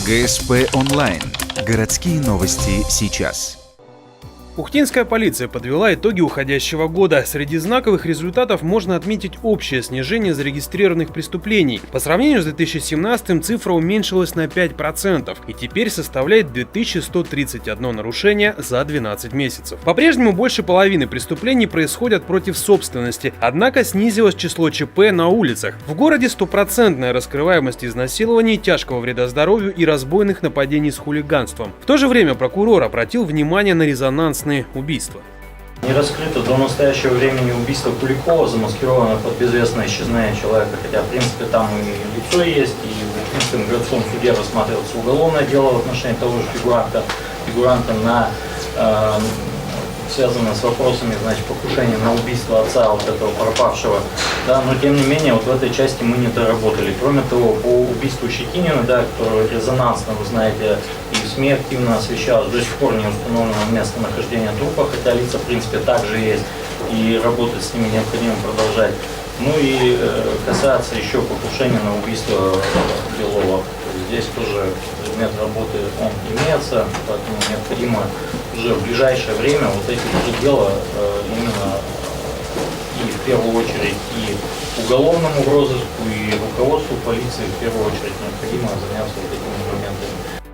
ГСП онлайн. Городские новости сейчас. Ухтинская полиция подвела итоги уходящего года. Среди знаковых результатов можно отметить общее снижение зарегистрированных преступлений. По сравнению с 2017-м цифра уменьшилась на 5% и теперь составляет 2131 нарушение за 12 месяцев. По-прежнему больше половины преступлений происходят против собственности, однако снизилось число ЧП на улицах. В городе стопроцентная раскрываемость изнасилований, тяжкого вреда здоровью и разбойных нападений с хулиганством. В то же время прокурор обратил внимание на резонансные убийства. Не раскрыто до настоящего времени убийство Куликова, замаскировано под безвестное исчезновение человека, хотя, в принципе, там и лицо есть, и в Ухтинском городском суде рассматривается уголовное дело в отношении того же фигуранта связано с вопросами, покушения на убийство отца вот этого пропавшего, да, но тем не менее вот в этой части мы не доработали. Кроме того, по убийству Щетинина, да, которое резонансно, вы знаете, и в СМИ активно освещалось, до сих пор не установлено местонахождение трупа, хотя лица в принципе также есть, и работать с ними необходимо продолжать. Ну и касается еще покушения на убийство Белова. Здесь тоже предмет работы он имеется, поэтому необходимо уже в ближайшее время вот эти три дела именно и в первую очередь и уголовному розыску, и руководству полиции в первую очередь необходимо заняться вот этими моментами.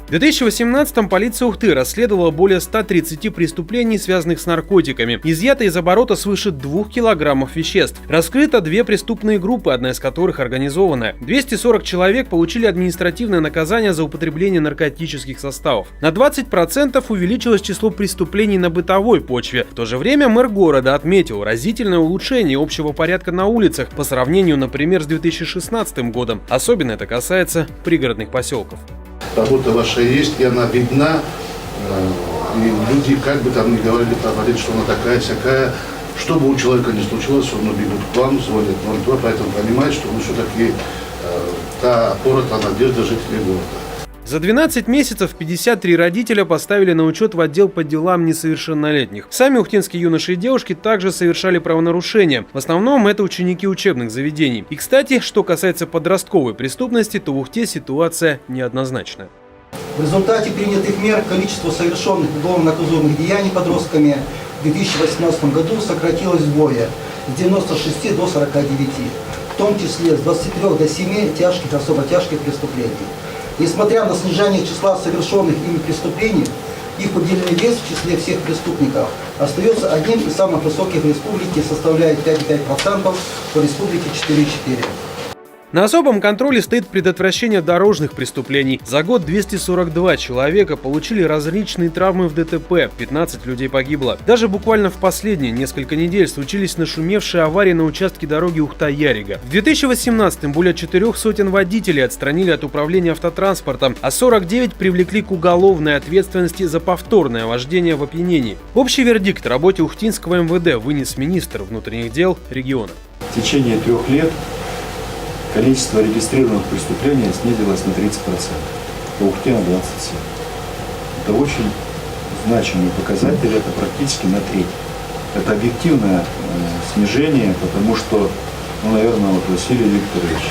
В 2018-м полиция Ухты расследовала более 130 преступлений, связанных с наркотиками. Изъято из оборота свыше 2 килограммов веществ. Раскрыто 2 преступные группы, одна из которых организованная. 240 человек получили административное наказание за употребление наркотических составов. На 20% увеличилось число преступлений на бытовой почве. В то же время мэр города отметил разительное улучшение общего порядка на улицах по сравнению, например, с 2016 годом. Особенно это касается пригородных поселков. Работа ваша есть, и она видна, и люди, как бы там ни говорили про полицию, что она такая-сякая, что бы у человека ни случилось, он бегут к вам, звонит 02, поэтому понимает, что он все-таки та опора, та надежда жителей города. За 12 месяцев 53 родителя поставили на учет в отдел по делам несовершеннолетних. Сами ухтинские юноши и девушки также совершали правонарушения. В основном это ученики учебных заведений. И, кстати, что касается подростковой преступности, то в Ухте ситуация неоднозначная. В результате принятых мер количество совершенных уголовно наказуемых деяний подростками в 2018 году сократилось вдвое – с 96 до 49, в том числе с 23 до 7 тяжких и особо тяжких преступлений. Несмотря на снижение числа совершенных ими преступлений, их удельный вес в числе всех преступников остается одним из самых высоких в республике, составляет 5,5%, по республике 4,4%. На особом контроле стоит предотвращение дорожных преступлений. За год 242 человека получили различные травмы в ДТП, 15 людей погибло. Даже буквально в последние несколько недель случились нашумевшие аварии на участке дороги Ухта-Ярига. В 2018-м более 400 водителей отстранили от управления автотранспортом, а 49 привлекли к уголовной ответственности за повторное вождение в опьянении. Общий вердикт работе Ухтинского МВД вынес министр внутренних дел региона. В течение 3 лет количество регистрированных преступлений снизилось на 30%, по Ухте на 27%. Это очень значимый показатель, это практически на треть. Это объективное снижение, потому что, наверное, Василий Викторович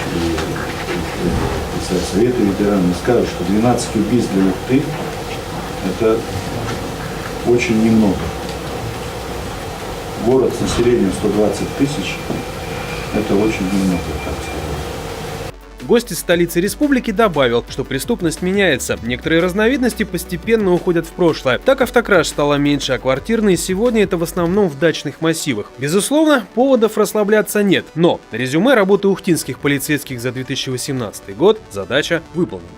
и Совета ветеранов скажут, что 12 убийств для Ухты – это очень немного. Город с населением 120 тысяч – это очень немного, так сказать. Гость из столицы республики добавил, что преступность меняется. Некоторые разновидности постепенно уходят в прошлое. Так автокраж стало меньше, а квартирные сегодня это в основном в дачных массивах. Безусловно, поводов расслабляться нет. Но на резюме работы ухтинских полицейских за 2018 год задача выполнена.